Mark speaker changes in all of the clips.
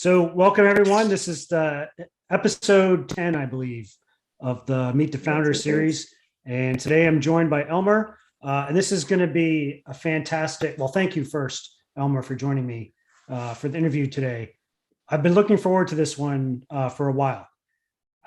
Speaker 1: So welcome everyone. This is the episode 10, I believe, of the Meet the
Speaker 2: Yes,
Speaker 1: Founder
Speaker 2: it is.
Speaker 1: series. And today I'm joined by Elmer. And this is going to be a fantastic, well, thank you first, Elmer, for joining me for the interview today. I've been looking forward to this one for a while.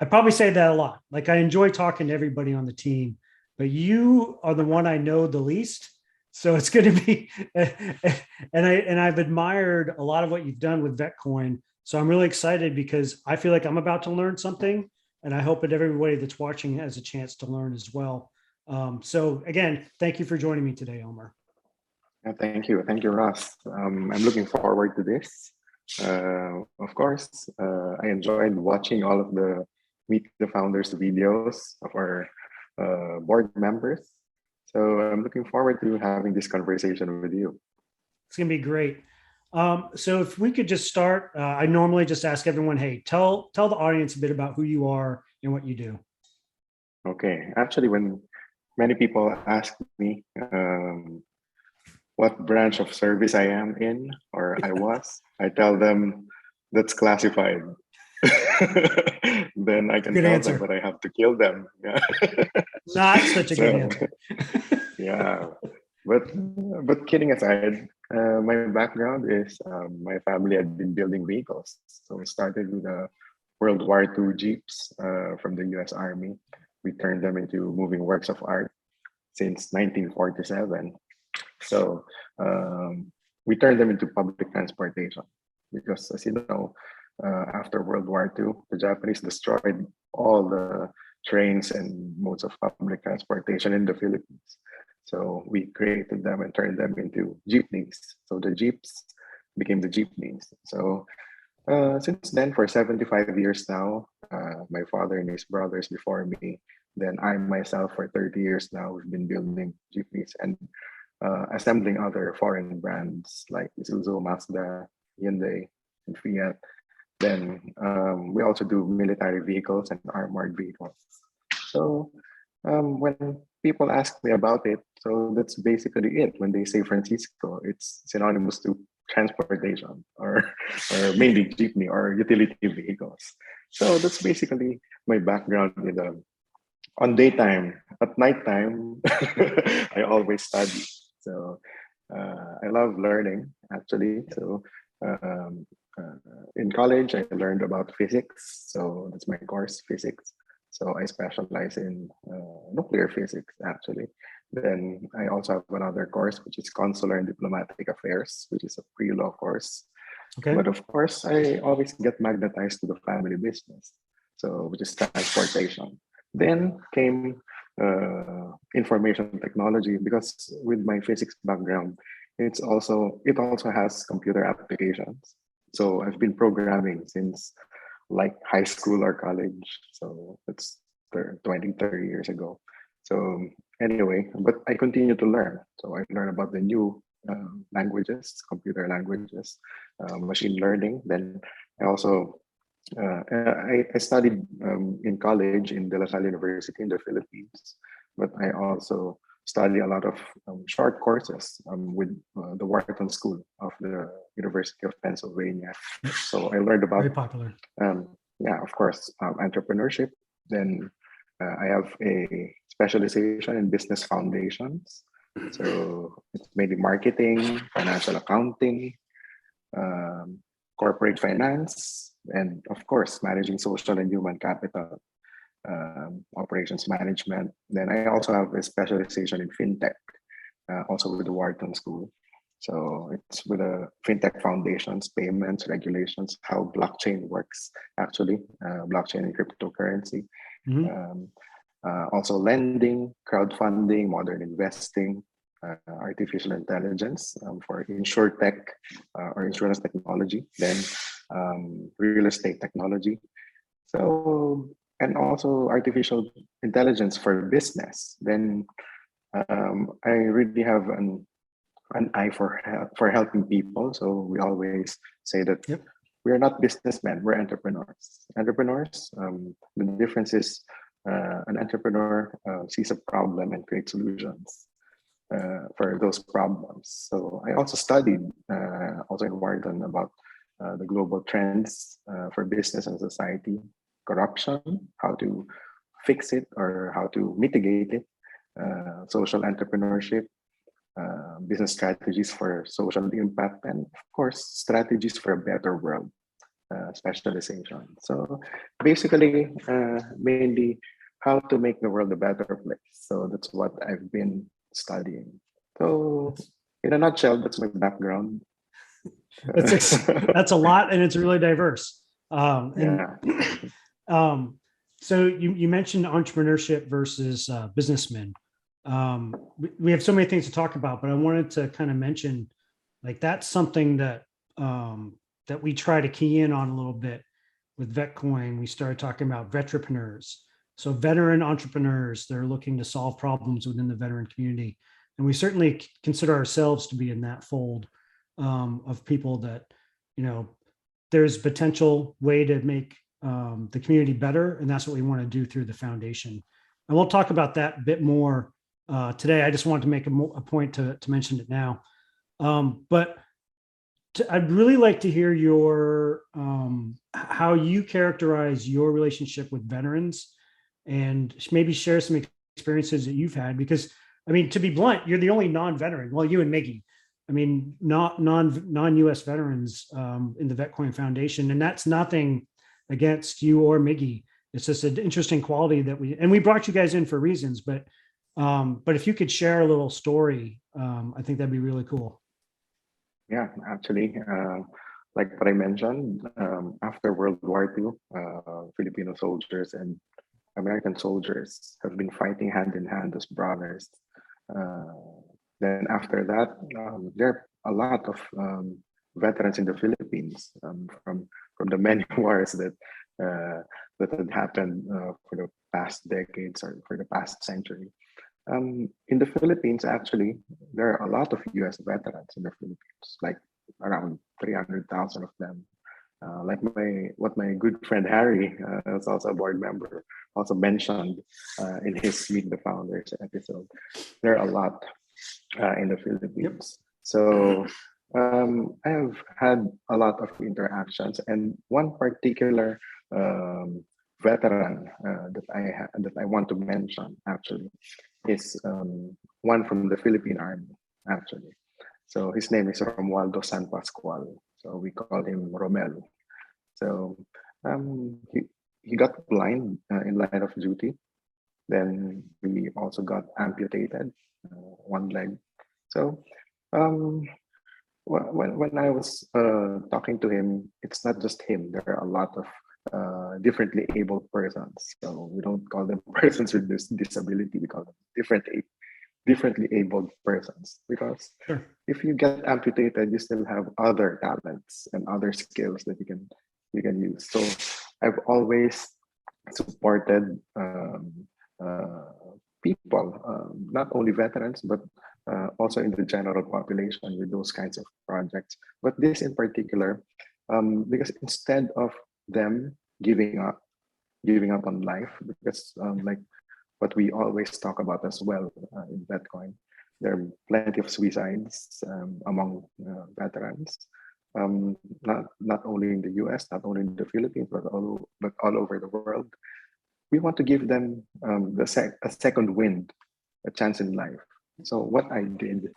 Speaker 1: I probably say that a lot. Like I enjoy talking to everybody on the team, but you are the one I know the least. So it's going to be, and I've admired a lot of what you've done with VetCoin. So I'm really excited because I feel like I'm about to learn something, and I hope that everybody that's watching has a chance to learn as well. So again, thank you for joining me today, Elmer.
Speaker 2: Thank you, Russ. I'm looking forward to this. Of course, I enjoyed watching all of the Meet the Founders videos of our board members. So I'm looking forward to having this conversation with you.
Speaker 1: It's going to be great. So if we could just start, I normally just ask everyone, hey, tell the audience a bit about who you are and what you do.
Speaker 2: Okay, actually, when many people ask me what branch of service I am in or I was, I tell them that's classified. Then I can
Speaker 1: Good
Speaker 2: tell them
Speaker 1: answer.
Speaker 2: that I have to kill them. Yeah.
Speaker 1: Not such a good
Speaker 2: So
Speaker 1: answer.
Speaker 2: yeah, but kidding aside, my background is my family had been building vehicles. So we started with the World War II Jeeps from the U.S. Army. We turned them into moving works of art since 1947. So we turned them into public transportation because, as you know, after World War II, the Japanese destroyed all the trains and modes of public transportation in the Philippines. So we created them and turned them into jeepneys. So the jeeps became the jeepneys. So since then, for 75 years now, my father and his brothers before me, then I myself for 30 years now, we've been building jeepneys and assembling other foreign brands like Isuzu, Mazda, Hyundai, and Fiat. Then we also do military vehicles and armored vehicles. So when people ask me about it, so that's basically it. When they say Francisco, it's synonymous to transportation or mainly jeepney or utility vehicles. So that's basically my background with on daytime. At nighttime, I always study. So I love learning actually. So um, in college, I learned about physics. So that's my course, physics. So I specialize in nuclear physics actually. Then I also have another course, which is consular and diplomatic affairs, which is a pre-law course.
Speaker 1: Okay.
Speaker 2: But of course, I always get magnetized to the family business, so which is transportation. Then came information technology because with my physics background, it also has computer applications. So I've been programming since like high school or college. So that's 20, 30 years ago. So anyway, but I continue to learn. So I learn about the new languages, computer languages, machine learning. Then I also I studied in college in De La Salle University in the Philippines, but I also study a lot of short courses with the Wharton School of the University of Pennsylvania. So I learned about,
Speaker 1: Very popular.
Speaker 2: yeah, of course, entrepreneurship. Then I have a specialization in business foundations. So it's mainly marketing, financial accounting, um, corporate finance, and of course, managing social and human capital, operations management. Then I also have a specialization in fintech, also with the Wharton School. So it's with the fintech foundations, payments, regulations, how blockchain works, actually, blockchain and cryptocurrency.
Speaker 1: Mhm.
Speaker 2: Um, Also lending, crowdfunding, modern investing, artificial intelligence for insurtech or insurance technology, then real estate technology. So, and also artificial intelligence for business. Then I really have an eye for for helping people. So we always say that
Speaker 1: Yep.
Speaker 2: we're not businessmen, we're entrepreneurs. Entrepreneurs, the difference is an entrepreneur sees a problem and creates solutions for those problems. So I also studied also in Wharton about the global trends for business and society, corruption, how to fix it or how to mitigate it, social entrepreneurship, business strategies for social impact, and of course, strategies for a better world, specialization. So basically, mainly how to make the world a better place. So that's what I've been studying. So in a nutshell, that's my background.
Speaker 1: That's a lot, and it's really diverse.
Speaker 2: Yeah.
Speaker 1: So you mentioned entrepreneurship versus businessmen. We have so many things to talk about, but I wanted to kind of mention, like, that's something that that we try to key in on a little bit with VetCoin. We started talking about vetrepreneurs. So veteran entrepreneurs, they're looking to solve problems within the veteran community. And we certainly consider ourselves to be in that fold of people that, you know, there's potential way to make the community better. And that's what we want to do through the foundation. And we'll talk about that a bit more today. I just wanted to make a point to mention it now. But I'd really like to hear your how you characterize your relationship with veterans, and maybe share some experiences that you've had. Because, I mean, to be blunt, you're the only non-veteran. Well, you and Miggy, I mean, not non-US veterans in the VetCoin Foundation, and that's nothing against you or Miggy. It's just an interesting quality that we brought you guys in for reasons. But if you could share a little story, I think that'd be really cool.
Speaker 2: Yeah, actually, like what I mentioned, after World War II, Filipino soldiers and American soldiers have been fighting hand in hand as brothers. Then after that, there are a lot of veterans in the Philippines from the many wars that had happened for the past decades or for the past century. In the Philippines, actually, there are a lot of U.S. veterans in the Philippines, like around 300,000 of them. Like what my good friend Harry, who's also a board member, also mentioned in his Meet the Founders episode. There are a lot in the Philippines. So I have had a lot of interactions, and one particular veteran that I want to mention actually is one from the Philippine Army actually. So his name is Romualdo San Pascual. So we call him Romel. So he got blind in line of duty. Then we also got amputated one leg. So when I was talking to him, it's not just him. There are a lot of differently abled persons. So we don't call them persons with this disability. We call them differently abled persons, because
Speaker 1: Sure.
Speaker 2: if you get amputated, you still have other talents and other skills that you can use. So I've always supported people, not only veterans, but also in the general population with those kinds of projects. But this in particular, because instead of them giving up on life, because like what we always talk about as well in VetCoin, there are plenty of suicides among veterans, not only in the US, not only in the Philippines, but all over the world. We want to give them a second wind, a chance in life. So what I did,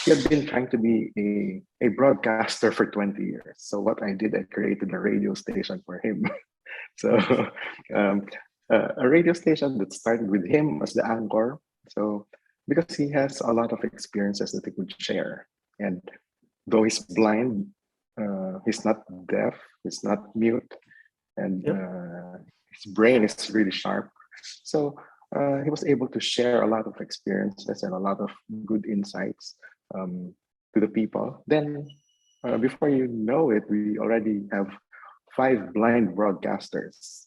Speaker 2: he had been trying to be a broadcaster for 20 years. So what I did, I created a radio station for him. So a radio station that started with him as the anchor. So because he has a lot of experiences that he could share. And though he's blind, he's not deaf, he's not mute, and his brain is really sharp. So he was able to share a lot of experiences and a lot of good insights to the people. Then before you know it, we already have 5 blind broadcasters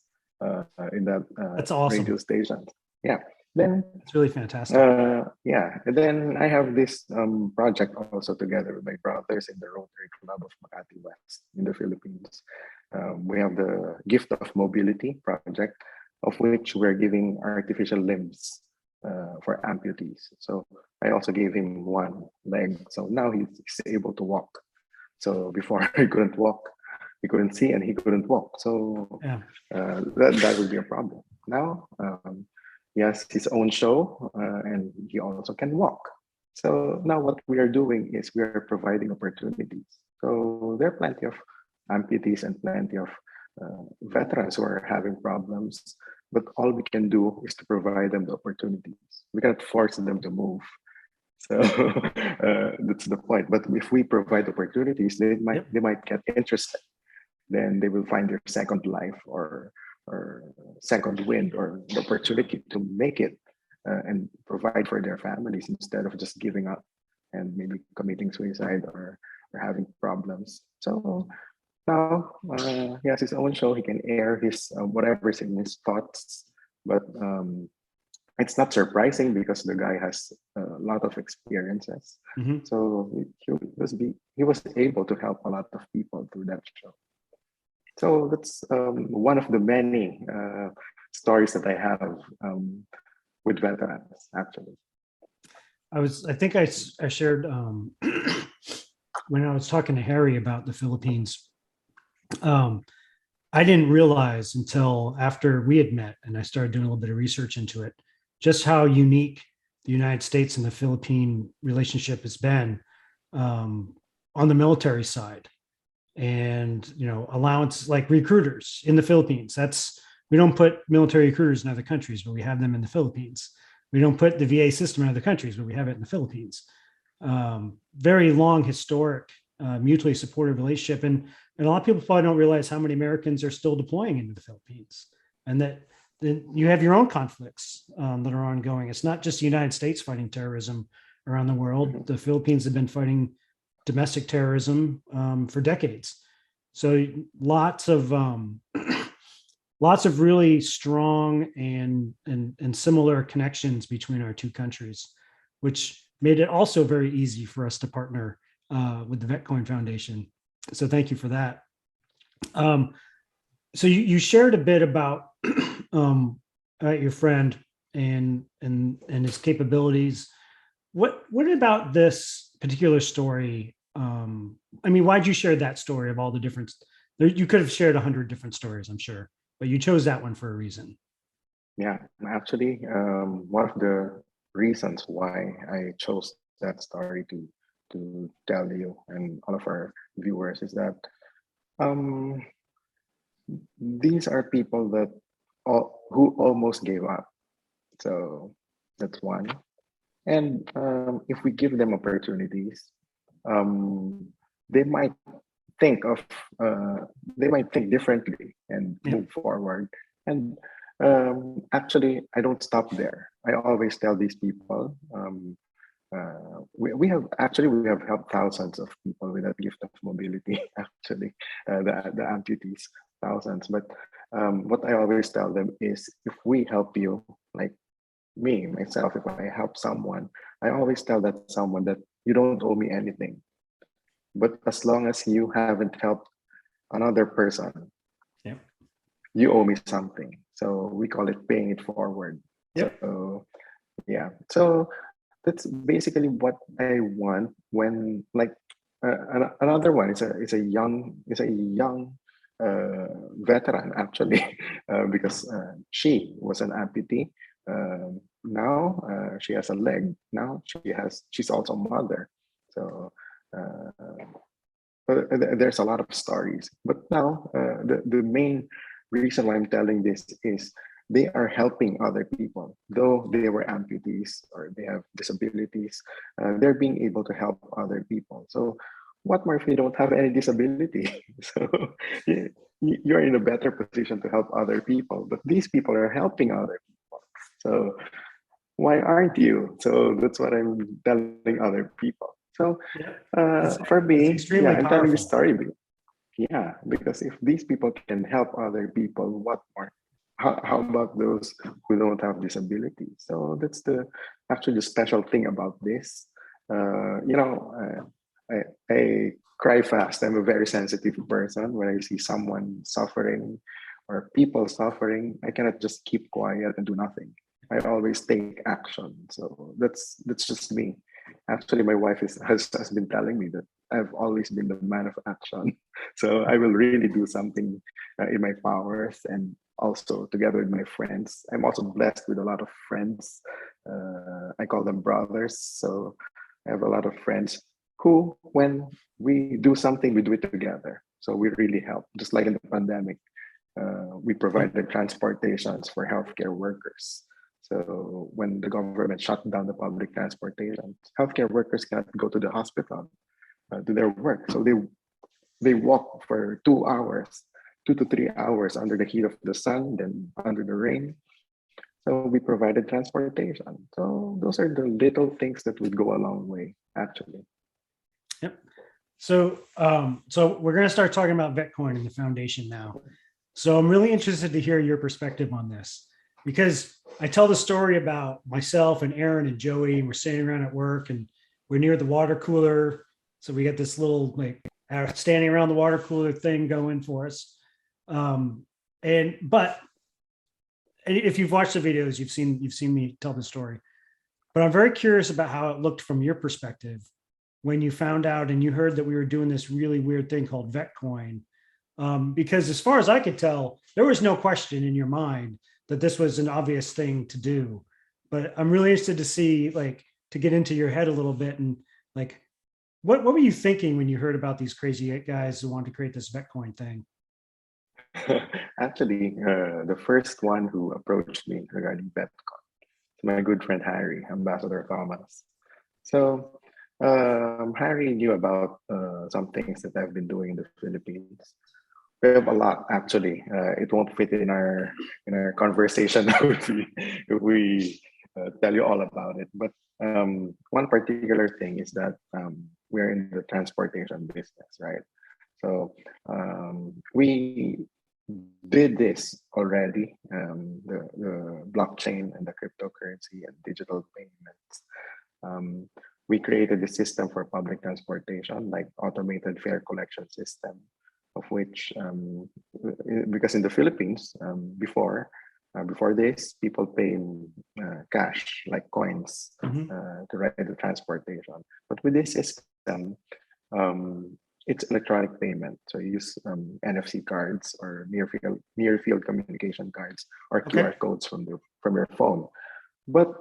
Speaker 2: in that
Speaker 1: That's awesome.
Speaker 2: radio station. Yeah. Then
Speaker 1: it's really fantastic.
Speaker 2: Yeah. And then I have this project also together with my brothers in the Rotary Club of Makati West in the Philippines. We have the Gift of Mobility project, of which we're giving artificial limbs for amputees. So I also gave him one leg. So now he's able to walk. So before he couldn't walk, he couldn't see, and he couldn't walk. So
Speaker 1: Yeah.
Speaker 2: that would be a problem. Now he has his own show, and he also can walk. So now what we are doing is we are providing opportunities. So there are plenty of amputees and plenty of veterans who are having problems, but all we can do is to provide them the opportunities. We cannot force them to move. So that's the point. But if we provide opportunities, they might get interested. Then they will find their second life or second wind or the opportunity to make it and provide for their families instead of just giving up and maybe committing suicide or having problems. So now he has his own show. He can air his whatever's in his thoughts, but it's not surprising because the guy has a lot of experiences.
Speaker 1: Mm-hmm.
Speaker 2: So he was able to help a lot of people through that show. So that's one of the many stories that I have with veterans, actually.
Speaker 1: I think I shared when I was talking to Harry about the Philippines. I didn't realize until after we had met and I started doing a little bit of research into it, just how unique the United States and the Philippine relationship has been on the military side. And, you know, allowance like recruiters in the Philippines. We don't put military recruiters in other countries, but we have them in the Philippines. We don't put the VA system in other countries, but we have it in the Philippines. Very long, historic, mutually supportive relationship. And a lot of people probably don't realize how many Americans are still deploying into the Philippines, and that you have your own conflicts that are ongoing. It's not just the United States fighting terrorism around the world. The Philippines have been fighting domestic terrorism for decades. So lots of really strong and similar connections between our two countries, which made it also very easy for us to partner with the VetCoin Foundation. So thank you for that. So you shared a bit about your friend and his capabilities. What about this particular story? I mean, why'd you share that story of all the different? You could have shared 100 different stories, I'm sure, but you chose that one for a reason.
Speaker 2: Yeah, actually, one of the reasons why I chose that story to tell you and all of our viewers is that these are people that who almost gave up. So that's one. And if we give them opportunities, they might think of they might think differently and move forward. And actually, I don't stop there. I always tell these people. We have helped thousands of people with that gift of mobility. Actually, the amputees, thousands. But what I always tell them is, if we help you, like me myself, if I help someone, I always tell that someone that you don't owe me anything. But as long as you haven't helped another person, you owe me something. So we call it paying it forward. So yeah. So that's basically what I want when, like, another one is a young veteran, actually, because she was an amputee. Now she has a leg. Now she's also a mother. So there's a lot of stories. But now the main reason why I'm telling this is they are helping other people. Though they were amputees or they have disabilities, they're being able to help other people. So what more if you don't have any disability? So you're in a better position to help other people. But these people are helping other people. So why aren't you? So that's what I'm telling other people. So for me, I'm telling this story. Yeah, because if these people can help other people, what more? How about those who don't have disabilities? So that's actually the special thing about this. I cry fast. I'm a very sensitive person. When I see someone suffering or people suffering, I cannot just keep quiet and do nothing. I always take action. So that's just me. Actually, my wife has been telling me that I've always been the man of action. So I will really do something in my powers, and also together with my friends. I'm also blessed with a lot of friends. I call them brothers. So I have a lot of friends who, when we do something, we do it together. So we really help. Just like in the pandemic, we provided transportations for healthcare workers. So when the government shut down the public transportation, healthcare workers cannot go to the hospital do their work. So they walk for 2 hours, 2 to 3 hours under the heat of the sun, then under the rain. So we provided transportation. So those are the little things that would go a long way, actually.
Speaker 1: Yep. So, so we're going to start talking about VetCoin and the foundation now. So I'm really interested to hear your perspective on this, because I tell the story about myself and Aaron and Joey, and we're sitting around at work and we're near the water cooler. So we got this little like standing around the water cooler thing going for us. But if you've watched the videos, you've seen me tell the story. But I'm very curious about how it looked from your perspective when you found out and you heard that we were doing this really weird thing called VetCoin. Because as far as I could tell, there was no question in your mind that this was an obvious thing to do. But I'm really interested to see, like, to get into your head a little bit and like, what were you thinking when you heard about these crazy guys who wanted to create this VetCoin thing?
Speaker 2: Actually, the first one who approached me regarding VetCon is my good friend Harry, Ambassador Thomas. So Harry knew about some things that I've been doing in the Philippines. We have a lot, actually. It won't fit in our conversation if we tell you all about it. But one particular thing is that we're in the transportation business, right? So we did this already, the blockchain and the cryptocurrency and digital payments. We created a system for public transportation, like automated fare collection system, of which, because in the Philippines, before this, people pay in cash, like coins, to ride the transportation. But with this system, it's electronic payment. So you use NFC cards or near field communication cards or QR codes from your phone. But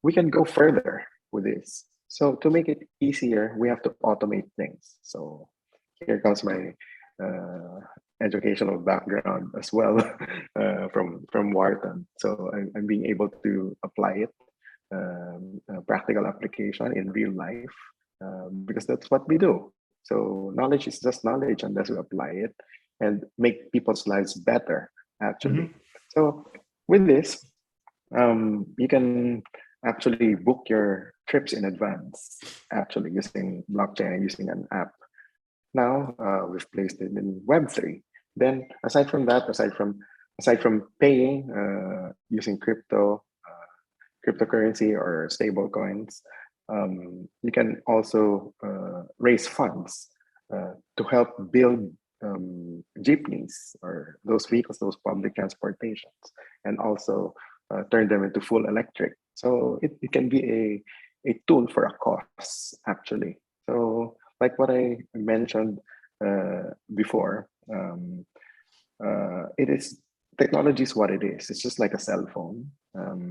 Speaker 2: we can go further with this. So to make it easier, we have to automate things. So here comes my educational background as well from Wharton. So I'm being able to apply it, practical application in real life, because that's what we do. So knowledge is just knowledge unless we apply it and make people's lives better, actually. So with this, you can actually book your trips in advance, actually using blockchain and using an app. Now we've placed it in Web3. Then aside from that, aside from paying using cryptocurrency or stable coins, you can also raise funds to help build jeepneys or those vehicles, those public transportations, and also turn them into full electric. So it can be a tool for a cause, actually. So like what I mentioned before, it is technology is what it is. It's just like a cell phone.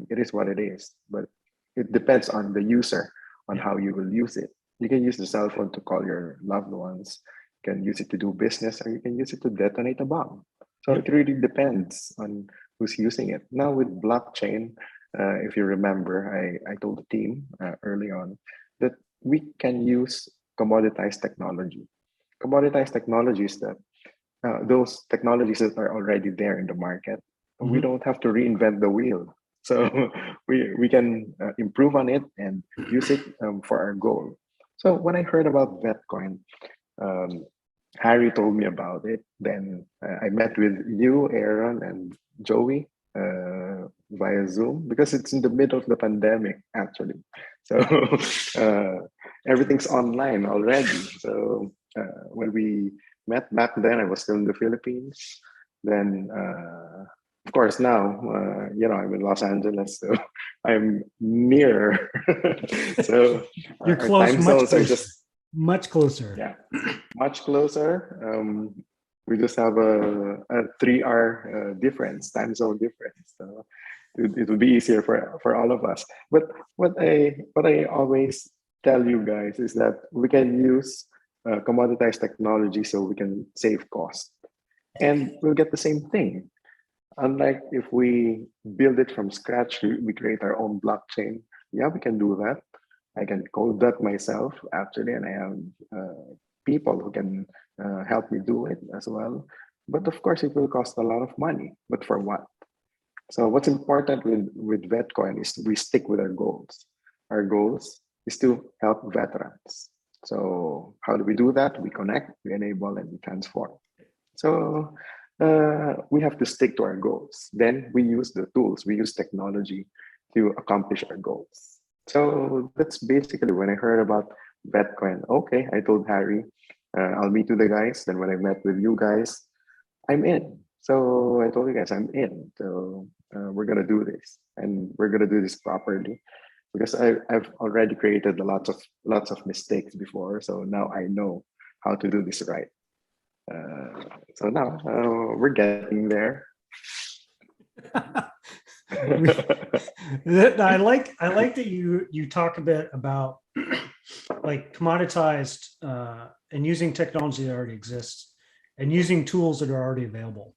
Speaker 2: It is what it is, but it depends on the user on how you will use it. You can use the cell phone to call your loved ones. You can use it to do business, or you can use it to detonate a bomb. So it really depends on who's using it. Now with blockchain, if you remember, I told the team early on that we can use commoditized technology. Commoditized technologies that those technologies that are already there in the market. We don't have to reinvent the wheel. So we can improve on it and use it for our goal. So when I heard about VetCoin, Harry told me about it. Then I met with you, Aaron, and Joey via Zoom, because it's in the middle of the pandemic, actually. So everything's online already. So when we met back then, I was still in the Philippines. Then, of course, now, I'm in Los Angeles, so I'm near. So
Speaker 1: You're close,
Speaker 2: time
Speaker 1: much
Speaker 2: zones are
Speaker 1: closer.
Speaker 2: just
Speaker 1: Much closer.
Speaker 2: Yeah, much closer. We just have a 3 hour difference, time zone difference. So it would be easier for all of us. But what I always tell you guys is that we can use commoditized technology so we can save cost, and we'll get the same thing. Unlike if we build it from scratch, we create our own blockchain. Yeah, we can do that. I can code that myself actually, and I have people who can help me do it as well. But of course, it will cost a lot of money. But for what? So what's important with VetCoin is we stick with our goals. Our goals is to help veterans. So how do we do that? We connect, we enable, and we transform. So we have to stick to our goals. Then we use the tools, we use technology to accomplish our goals. So that's basically when I heard about VetCoin. Okay, I told Harry, I'll meet with the guys. Then when I met with you guys, I'm in. So I told you guys I'm in. So we're gonna do this, and we're gonna do this properly because I've already created lots of mistakes before. So now I know how to do this right. So now we're getting there.
Speaker 1: I like that you talk a bit about like commoditized and using technology that already exists and using tools that are already available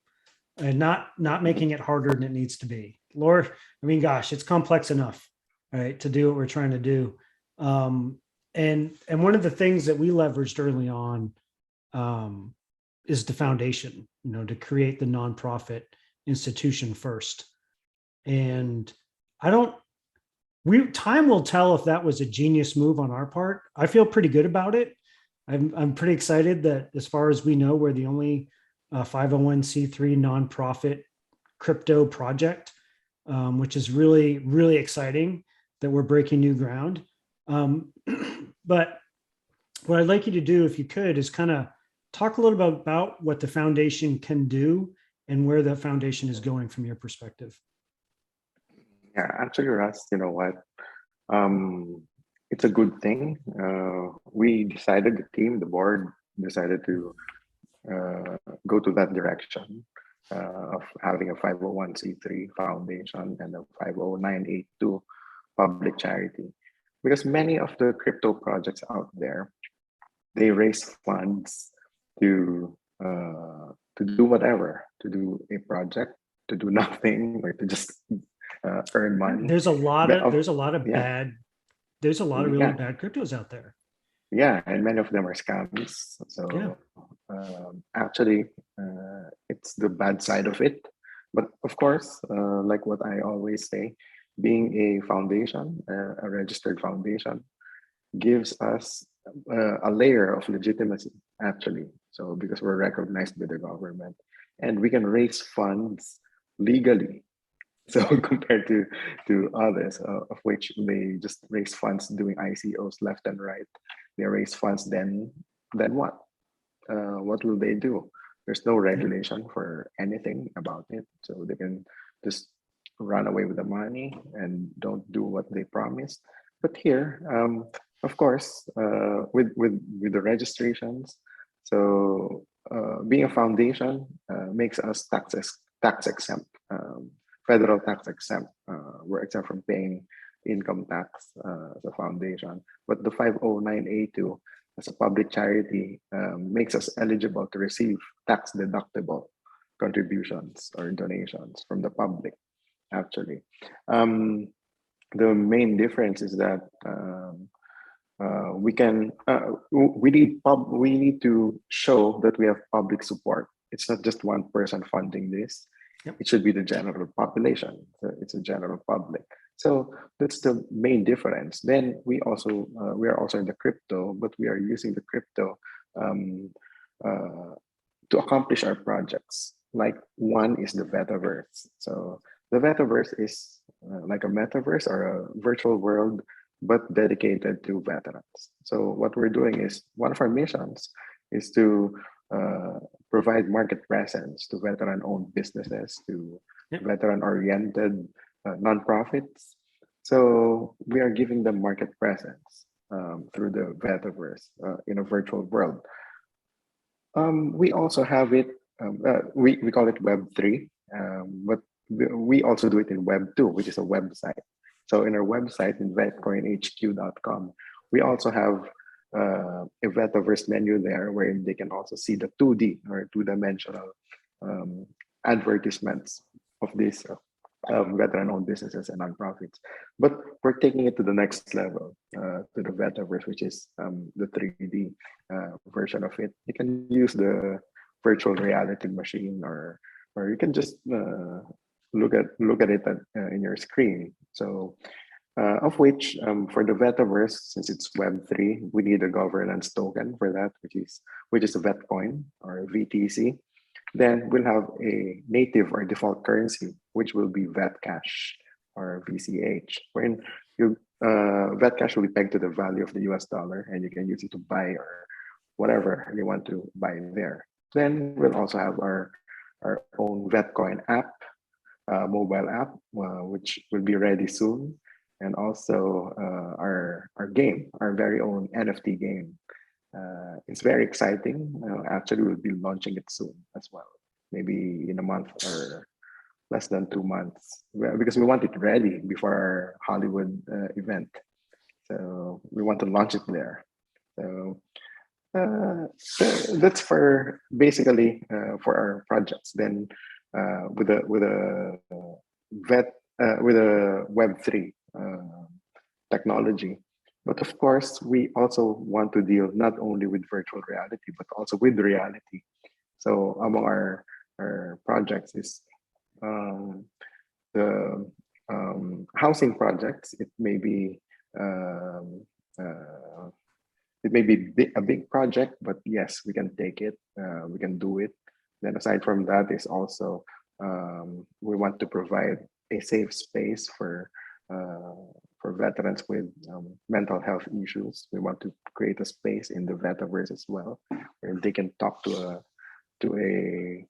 Speaker 1: and not making it harder than it needs to be. Lord, I mean, gosh, it's complex enough, right, to do what we're trying to do. And one of the things that we leveraged early on is the foundation, to create the nonprofit institution first. And I don't, time will tell if that was a genius move on our part. I feel pretty good about it. I'm pretty excited that as far as we know, we're the only 501c3 nonprofit crypto project, which is really, really exciting that we're breaking new ground. But what I'd like you to do, if you could, is kind of talk a little bit about what the foundation can do and where the foundation is going from your perspective.
Speaker 2: Yeah, actually, Russ, you know what? It's a good thing. We decided, the board decided to go to that direction of having a 501c3 foundation and a 50982 public charity. Because many of the crypto projects out there, they raise funds to do whatever, to do a project, to do nothing, or to just earn money.
Speaker 1: There's a lot of
Speaker 2: Yeah,
Speaker 1: really
Speaker 2: yeah,
Speaker 1: bad cryptos out there.
Speaker 2: yeah, and many of them are scams.
Speaker 1: Yeah.
Speaker 2: So actually, it's the bad side of it. But of course, like what I always say, being a foundation, a registered foundation, gives us a layer of legitimacy, actually. So because we're recognized by the government, and we can raise funds legally. So compared to others, of which they just raise funds doing ICOs left and right, they raise funds. Then what? What will they do? There's no regulation for anything about it, so they can just run away with the money and don't do what they promised. But here, of course, with the registrations, so being a foundation makes us tax exempt, federal tax exempt. We're exempt from paying income tax as a foundation. But the 50982 as a public charity makes us eligible to receive tax deductible contributions or donations from the public, actually. The main difference is that we need to show that we have public support. It's not just one person funding this.
Speaker 1: Yep.
Speaker 2: It should be the general population. It's a general public. So that's the main difference. Then we are also in the crypto, but we are using the crypto to accomplish our projects. Like one is the VETAVERSE. So the VETAVERSE is like a metaverse or a virtual world, but dedicated to veterans. So what we're doing is, one of our missions is to provide market presence to veteran-owned businesses, to veteran-oriented nonprofits. So we are giving them market presence. through the VETAVERSE in a virtual world. We also have it, we call it Web3, but we also do it in Web2, which is a website. So in our website in vetcoinhq.com, we also have a Vetaverse menu there where they can also see the 2D or two-dimensional advertisements of these veteran-owned businesses and nonprofits. But we're taking it to the next level, to the Vetaverse, which is the 3D version of it. You can use the virtual reality machine, or you can just look at it in your screen. So, of which for the Vetaverse, since it's Web3, we need a governance token for that, which is a VetCoin or VTC. Then we'll have a native or default currency, which will be VetCash or VCH, wherein VetCash will be pegged to the value of the US dollar, and you can use it to buy or whatever you want to buy there. Then we'll also have our own VetCoin app, mobile app, which will be ready soon, and also our game, our very own NFT game. It's very exciting. Actually, we'll be launching it soon as well, maybe in a month or less than 2 months, because we want it ready before our Hollywood event. So we want to launch it there. So that's for basically for our projects. Then with a Web3 technology. But of course, we also want to deal not only with virtual reality, but also with reality. So among our projects is the housing projects. It may be a big project, but yes, we can take it. We can do it. Then aside from that is also we want to provide a safe space for veterans with mental health issues. We want to create a space in the Vetaverse as well, where they can talk to a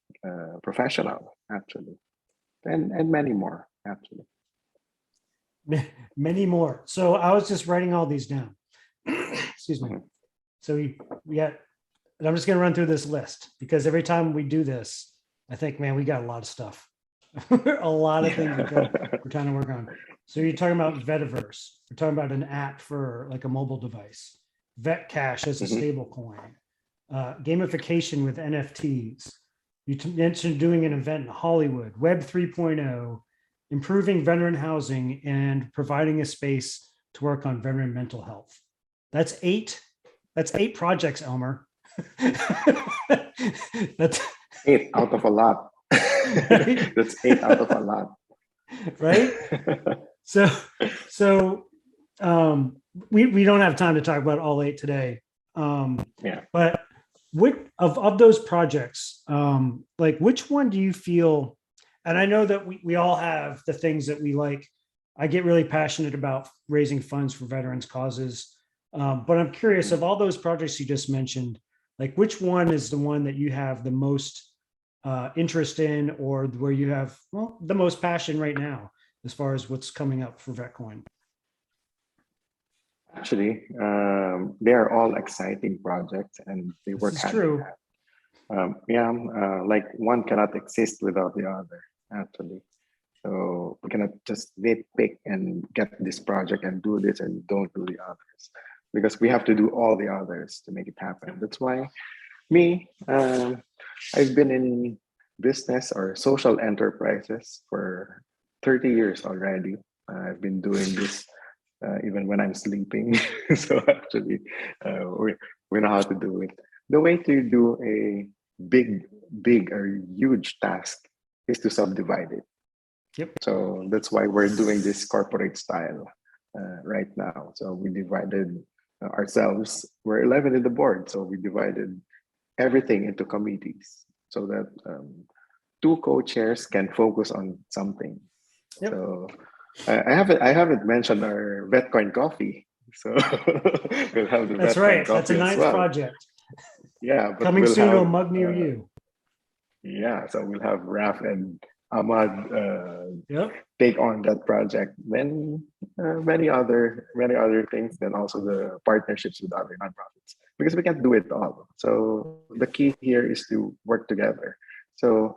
Speaker 2: professional, actually, and many more, actually.
Speaker 1: Many more. So I was just writing all these down. Excuse me. So we got, and I'm just going to run through this list, because every time we do this, I think, man, we got a lot of stuff. A lot of things we're trying to work on. So you're talking about VETAVERSE. We're talking about an app for like a mobile device. VetCash as a stable coin. Gamification with NFTs. You mentioned doing an event in Hollywood. Web 3.0. Improving veteran housing and providing a space to work on veteran mental health. That's eight projects, Elmer. That's
Speaker 2: 8 out of a lot. Right? That's 8 out of a lot.
Speaker 1: Right? So we don't have time to talk about all 8 today.
Speaker 2: Yeah.
Speaker 1: But of those projects, like which one do you feel, and I know that we all have the things that we like. I get really passionate about raising funds for veterans causes. But I'm curious, of all those projects you just mentioned, like which one is the one that you have the most interest in, or where you have the most passion right now as far as what's coming up for VetCoin?
Speaker 2: Actually, they are all exciting projects, and they work hand in hand. Like one cannot exist without the other, actually. So we cannot just nitpick and get this project and do this and don't do the others, because we have to do all the others to make it happen. That's why I've been in business or social enterprises for 30 years already. I've been doing this even when I'm sleeping. So actually, we know how to do it. The way to do a big or huge task is to subdivide it.
Speaker 1: Yep.
Speaker 2: So that's why we're doing this corporate style right now. So we divided ourselves. We're 11 in the board, so we divided everything into committees so that 2 co-chairs can focus on something. Yep. So I haven't mentioned our VetCoin coffee. So we'll have the
Speaker 1: That's
Speaker 2: VetCoin
Speaker 1: right.
Speaker 2: coffee.
Speaker 1: That's a ninth project.
Speaker 2: Yeah, but
Speaker 1: coming soon to a mug near you.
Speaker 2: Yeah, so we'll have Raf and Ahmad
Speaker 1: Yep.
Speaker 2: take on that project. Then many other things. Then also the partnerships with other nonprofits because we can't do it all. So the key here is to work together. So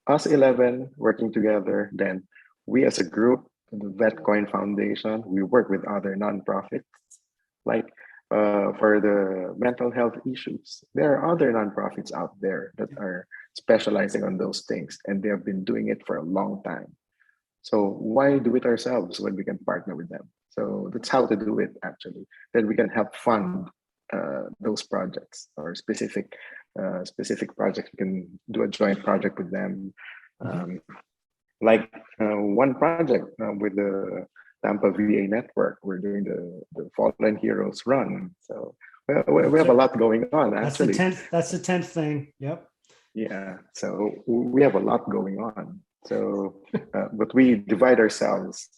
Speaker 2: us 11 working together. Then we as a group, the VetCoin Foundation, we work with other nonprofits like for the mental health issues. There are other nonprofits out there that are specializing on those things, and they have been doing it for a long time. So why do it ourselves when we can partner with them? So that's how to do it actually. Then we can help fund those projects or specific projects. We can do a joint project with them. Um, like one project with the Tampa VA network, we're doing the Fallen Heroes run. So we have a lot going on
Speaker 1: That's the
Speaker 2: actually.
Speaker 1: 10th. That's the 10th thing. Yep.
Speaker 2: Yeah, so we have a lot going on. So, but we divide ourselves.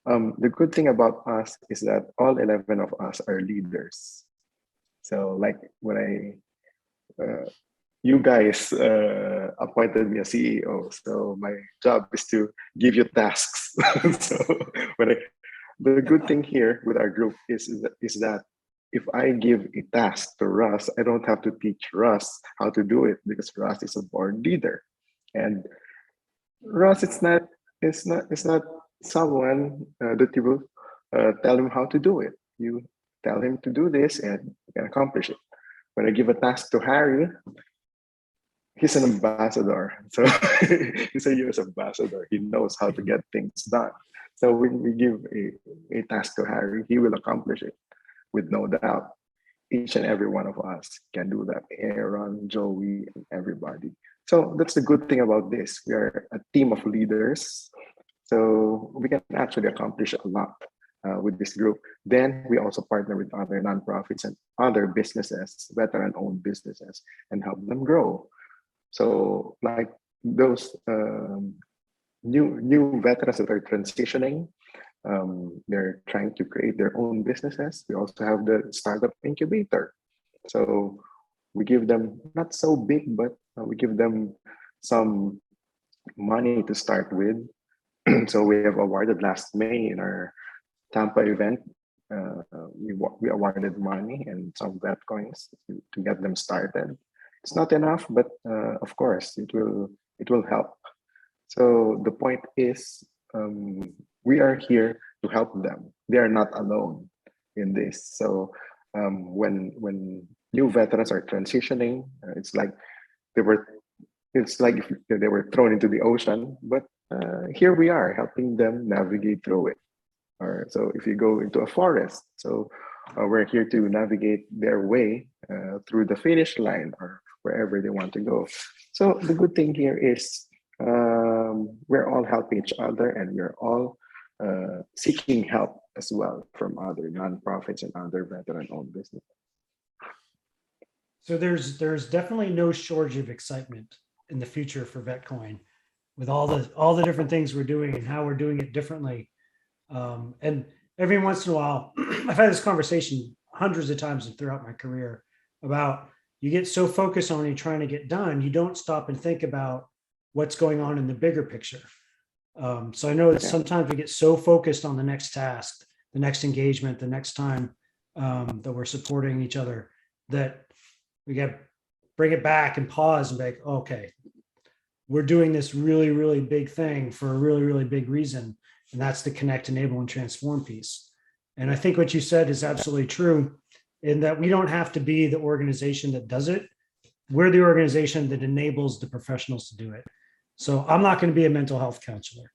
Speaker 2: The good thing about us is that all 11 of us are leaders. So, like when you guys appointed me a CEO, so my job is to give you tasks. So, when the good thing here with our group is that if I give a task to Russ, I don't have to teach Russ how to do it because Russ is a board leader, and Russ, it's not someone that you will tell him how to do it. You tell him to do this, and you can accomplish it. When I give a task to Harry, he's an ambassador. So he's a US ambassador. He knows how to get things done. So when we give a task to Harry, he will accomplish it with no doubt. Each and every one of us can do that. Aaron, Joey, and everybody. So that's the good thing about this. We are a team of leaders. So we can actually accomplish a lot with this group. Then we also partner with other nonprofits and other businesses, veteran-owned businesses, and help them grow. So like those new veterans that are transitioning, they're trying to create their own businesses. We also have the startup incubator. So we give them not so big, but we give them some money to start with. So we have awarded last May in our Tampa event. We awarded money and some VetCoins to get them started. It's not enough, but of course it will help. So the point is, we are here to help them. They are not alone in this. So when new veterans are transitioning, they were it's like if they were thrown into the ocean, but here we are helping them navigate through it. Or so if you go into a forest, so we're here to navigate their way through the finish line or wherever they want to go. So the good thing here is we're all helping each other and we're all seeking help as well from other nonprofits and other veteran-owned businesses.
Speaker 1: So there's definitely no shortage of excitement in the future for VetCoin with all the different things we're doing and how we're doing it differently. And every once in a while, I've had this conversation hundreds of times throughout my career about you get so focused on what you're trying to get done, you don't stop and think about what's going on in the bigger picture. So I know that sometimes we get so focused on the next task, the next engagement, the next time that we're supporting each other that we got to bring it back and pause and be like, okay, we're doing this really, really big thing for a really, really big reason. And that's the connect, enable, and transform piece. And I think what you said is absolutely true in that we don't have to be the organization that does it. We're the organization that enables the professionals to do it. So I'm not going to be a mental health counselor,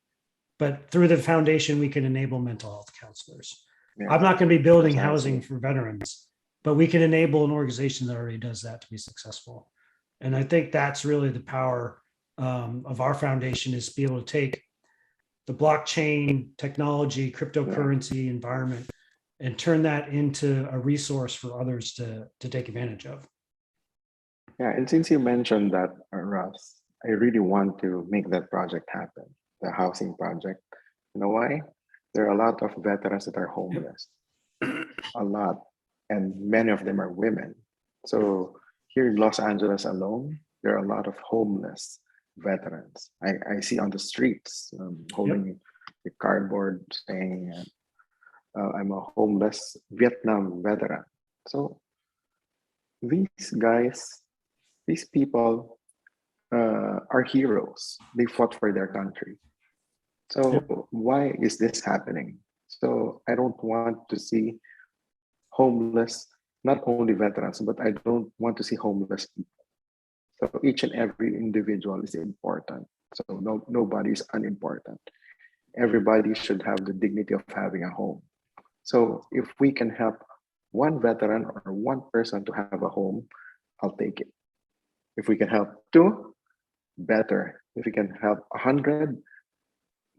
Speaker 1: but through the foundation, we can enable mental health counselors. Yeah. I'm not going to be building housing for veterans, but we can enable an organization that already does that to be successful. And I think that's really the power of our foundation is to be able to take the blockchain technology, cryptocurrency environment, and turn that into a resource for others to take advantage of.
Speaker 2: Yeah, and since you mentioned that, Russ, I really want to make that project happen, the housing project. You know why? There are a lot of veterans that are homeless, a lot, and many of them are women. So here in Los Angeles alone, there are a lot of homeless veterans. I see on the streets holding a cardboard saying, I'm a homeless Vietnam veteran. So these guys, these people are heroes. They fought for their country.
Speaker 1: Yep.
Speaker 2: So why is this happening? So I don't want to see homeless, not only veterans, but I don't want to see homeless people. So each and every individual is important. So nobody is unimportant. Everybody should have the dignity of having a home. So if we can help one veteran or one person to have a home, I'll take it. If we can help two, better. If we can help 100,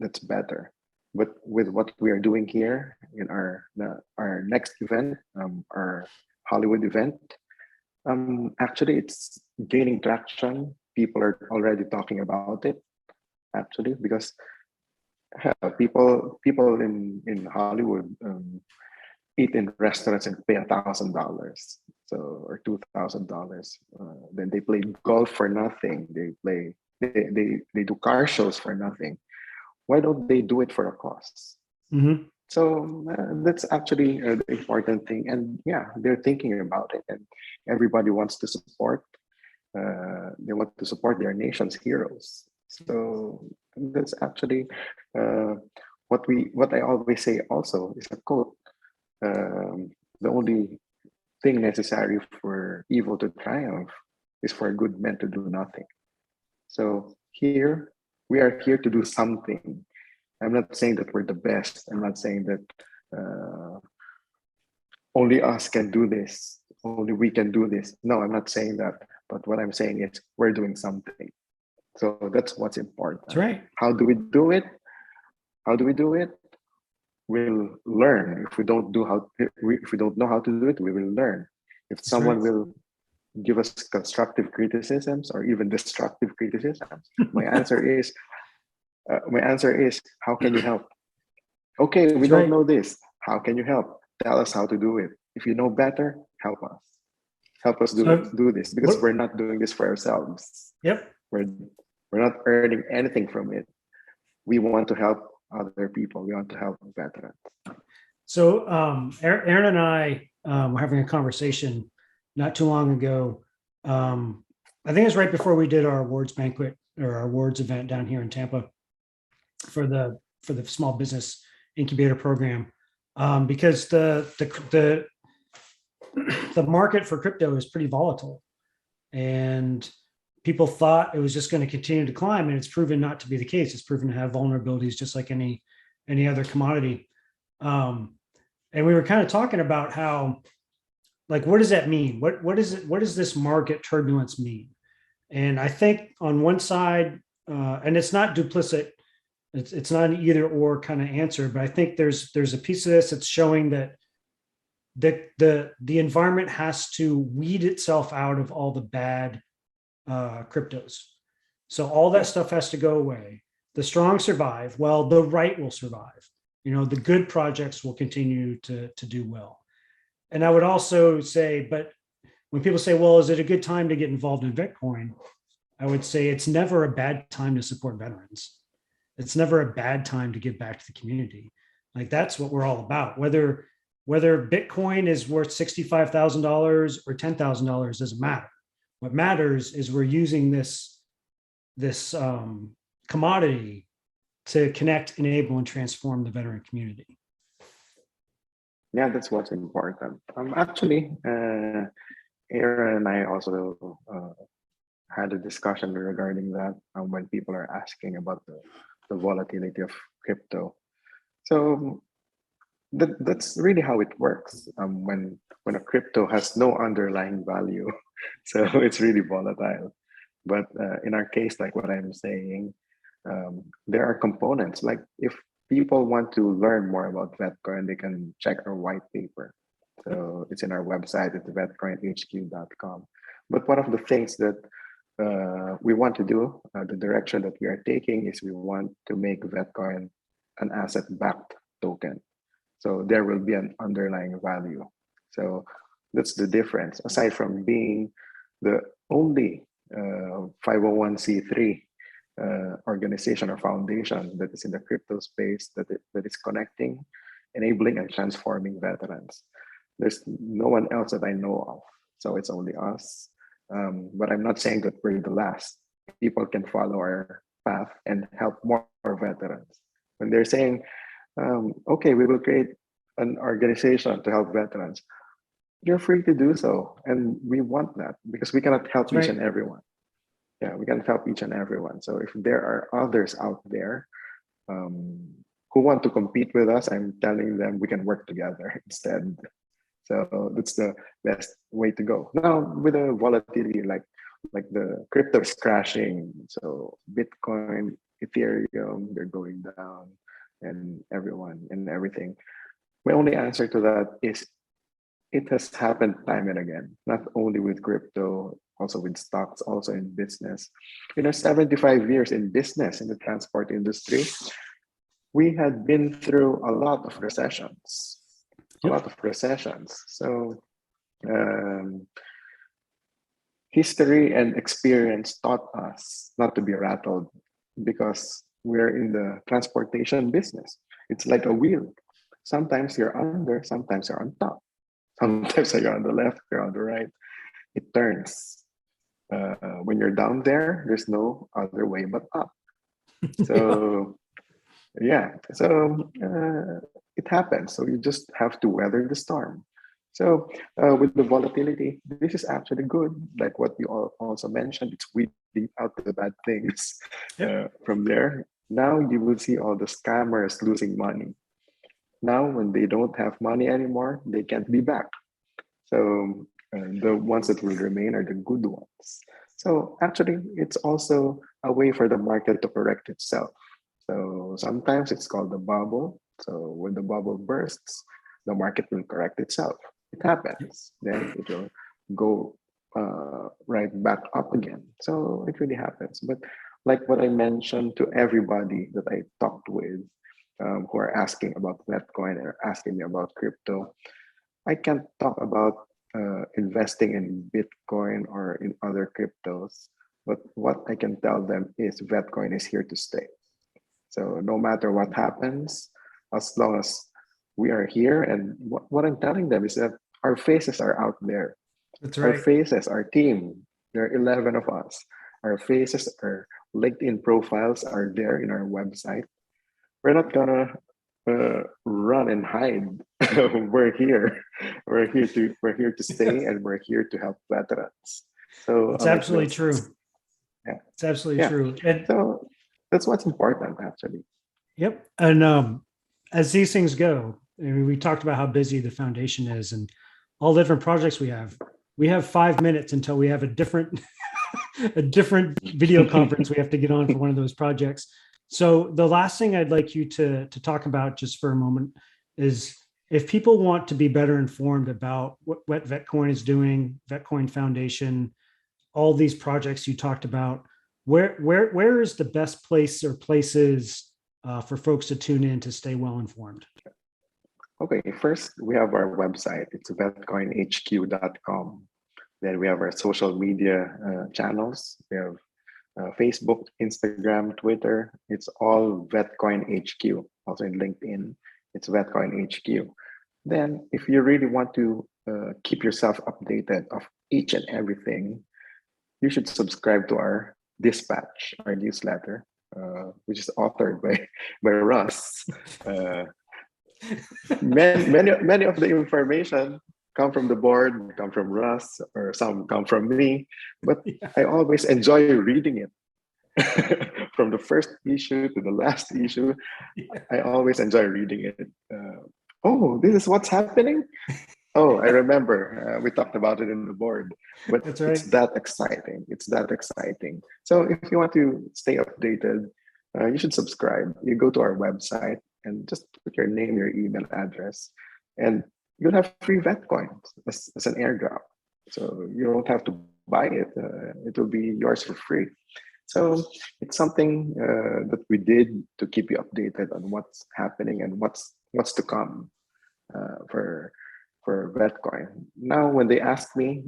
Speaker 2: that's better. But with what we are doing here in our next event, our Hollywood event, actually it's gaining traction. People are already talking about it, actually, because people in Hollywood eat in restaurants and pay $1,000, so or $2,000. Then they play golf for nothing. They do car shows for nothing. Why don't they do it for a cause?
Speaker 1: Mm-hmm.
Speaker 2: So that's actually the important thing. And yeah, they're thinking about it, and everybody wants to support. They want to support their nation's heroes. So that's actually what I always say. Also, is a quote: "The only thing necessary for evil to triumph is for good men to do nothing." So here we are here to do something. I'm not saying that we're the best. I'm not saying that uh, only us can do this. Only we can do this. No, I'm not saying that. But what I'm saying is we're doing something. So that's what's
Speaker 1: That's
Speaker 2: important.
Speaker 1: right.
Speaker 2: How do we do it? How do we do it? We'll learn. If we don't know how to do it, we will learn. If
Speaker 1: That's right.
Speaker 2: someone will give us constructive criticisms or even destructive criticisms, my answer is, how can you help? Okay, we
Speaker 1: That's
Speaker 2: don't
Speaker 1: right.
Speaker 2: know this. How can you help? Tell us how to do it. If you know better, help us. Help us
Speaker 1: So
Speaker 2: do this, because
Speaker 1: what?
Speaker 2: we're not doing this for ourselves.
Speaker 1: Yep.
Speaker 2: We're we're not earning anything from it. We want to help other people. We want to help veterans.
Speaker 1: So Aaron and I were having a conversation not too long ago. I think it was right before we did our awards banquet or our awards event down here in Tampa for the small business incubator program, because the market for crypto is pretty volatile, and people thought it was just going to continue to climb, and it's proven not to be the case. It's proven to have vulnerabilities just like any other commodity. And we were kind of talking about how, like, what does that mean? What is it? What does this market turbulence mean? And I think on one side, and it's not duplicit, it's not an either or kind of answer, but I think there's a piece of this that's showing that the environment has to weed itself out of all the bad cryptos. So all that
Speaker 2: Yeah,
Speaker 1: stuff has to go away. The strong survive. Well, the right will survive. The good projects will continue to do well. And I would also say, but when people say, well, is it a good time to get involved in VetCoin? I would say it's never a bad time to support veterans. It's never a bad time to give back to the community. Like, that's what we're all about. Whether Bitcoin is worth $65,000 or $10,000 doesn't matter. What matters is we're using this commodity to connect, enable, and transform the veteran community.
Speaker 2: yeah, that's what's important. Actually, Aaron and I also had a discussion regarding that when people are asking about the volatility of crypto. So that's really how it works. When a crypto has no underlying value, so it's really volatile. But in our case, like what I'm saying, there are components. Like if people want to learn more about VetCoin, they can check our white paper. So it's in our website at vetcoinhq.com. But one of the things that we want to do, the direction that we are taking, is we want to make VetCoin an asset-backed token. So there will be an underlying value. So that's the difference. Aside from being the only 501c3 organization or foundation that is in the crypto space that is connecting, enabling, and transforming veterans. There's no one else that I know of, so it's only us. But I'm not saying that we're the last. People can follow our path and help more veterans. When they're saying, okay, we will create an organization to help veterans, you're free to do so. And we want that because we cannot help
Speaker 1: That's
Speaker 2: each
Speaker 1: right.
Speaker 2: and everyone. Yeah, we can help each and everyone. So if there are others out there um, who want to compete with us, I'm telling them we can work together instead. So that's the best way to go. Now with the volatility, like the crypto is crashing. So Bitcoin, Ethereum, they're going down, and everyone and everything. My only answer to that is it has happened time and again, not only with crypto, also with stocks, also in business. 75 years in business in the transport industry, we had been through a lot of recessions, a
Speaker 1: Yep.
Speaker 2: lot of recessions. So history and experience taught us not to be rattled because we're in the transportation business. It's like a wheel. Sometimes you're under, sometimes you're on top. Sometimes you're on the left, you're on the right. It turns. When you're down there, there's no other way but up.
Speaker 1: Yeah.
Speaker 2: So yeah, so it happens. So you just have to weather the storm. So with the volatility, this is actually good. Like what you all also mentioned, it's weeding out the bad things.
Speaker 1: Yep.
Speaker 2: From there, now you will see all the scammers losing money. Now, when they don't have money anymore, they can't be back. So the ones that will remain are the good ones. So actually, it's also a way for the market to correct itself. So sometimes it's called the bubble. So when the bubble bursts, the market will correct itself. It happens. Then it will go right back up again. So it really happens. But like what I mentioned to everybody that I talked with, who are asking about VetCoin or asking me about crypto, I can't talk about investing in Bitcoin or in other cryptos, but what I can tell them is VetCoin is here to stay. So no matter what happens, as long as we are here, and what I'm telling them is that our faces are out there.
Speaker 1: That's
Speaker 2: Our
Speaker 1: right.
Speaker 2: faces, our team, there are 11 of us. Our faces, our LinkedIn profiles are there in our website. We're not gonna run and hide. We're here. We're here to stay, and we're here to help veterans. So
Speaker 1: It's
Speaker 2: like
Speaker 1: absolutely
Speaker 2: this,
Speaker 1: true.
Speaker 2: yeah,
Speaker 1: It's absolutely
Speaker 2: yeah.
Speaker 1: true. And
Speaker 2: So that's what's important, actually.
Speaker 1: yep. And as these things go, I mean, we talked about how busy the foundation is and all the different projects we have. We have 5 minutes until we have a different a different video conference we have to get on for one of those projects. So the last thing I'd like you to talk about just for a moment is if people want to be better informed about what VetCoin is doing, VetCoin Foundation, all these projects you talked about, where is the best place or places for folks to tune in to stay well informed?
Speaker 2: Okay, first we have our website. It's vetcoinhq.com. Then we have our social media channels. We have Facebook, Instagram, Twitter. It's all VetCoin HQ. Also in LinkedIn, it's VetCoin HQ. Then, if you really want to keep yourself updated of each and everything, you should subscribe to our dispatch, our newsletter, which is authored by Russ. Uh, many of the information come from the board, come from Russ, or some come from me, but
Speaker 1: Yeah.
Speaker 2: I always enjoy reading it. From the first issue to the last issue,
Speaker 1: Yeah.
Speaker 2: I always enjoy reading it. Oh, this is what's happening. Oh, I remember we talked about it in the board, but
Speaker 1: That's
Speaker 2: it's
Speaker 1: right.
Speaker 2: that exciting. It's that exciting. So if you want to stay updated, you should subscribe. You go to our website and just put your name, your email address, and you'll have free VetCoins as an airdrop. So you don't have to buy it. It will be yours for free. So it's something that we did to keep you updated on what's happening and what's to come for VetCoin. Now, when they ask me,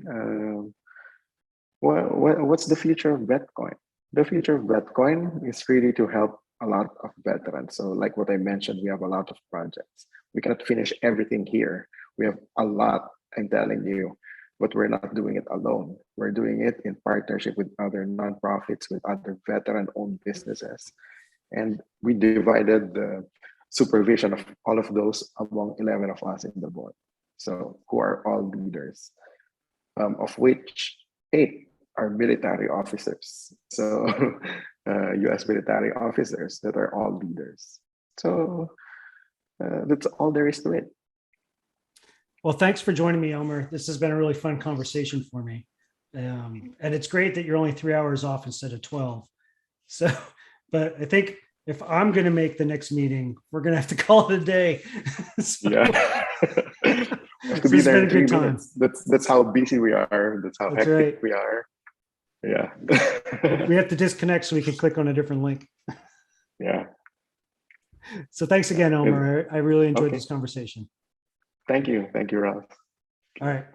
Speaker 2: what's the future of VetCoin? The future of VetCoin is really to help a lot of veterans. So, like what I mentioned, we have a lot of projects. We cannot finish everything here. We have a lot, I'm telling you, but we're not doing it alone. We're doing it in partnership with other nonprofits, with other veteran owned businesses. And we divided the supervision of all of those among 11 of us in the board. So, who are all leaders, of which 8 are military officers. So, US military officers that are all leaders. So, that's all there is to it.
Speaker 1: Well, thanks for joining me, Elmer. This has been a really fun conversation for me. And it's great that you're only 3 hours off instead of 12. So, but I think if I'm going to make the next meeting, we're going to have to call it a day. So,
Speaker 2: Yeah. Have to
Speaker 1: so
Speaker 2: be
Speaker 1: it's
Speaker 2: there
Speaker 1: been
Speaker 2: in
Speaker 1: a
Speaker 2: 3
Speaker 1: good time.
Speaker 2: minutes. That's how busy we are. That's how
Speaker 1: That's
Speaker 2: hectic
Speaker 1: right.
Speaker 2: we are. Yeah.
Speaker 1: We have to disconnect so we can click on a different link.
Speaker 2: Yeah.
Speaker 1: So thanks again, Elmer. I really enjoyed
Speaker 2: Okay.
Speaker 1: this conversation.
Speaker 2: Thank you. Thank you, Russ.
Speaker 1: All right.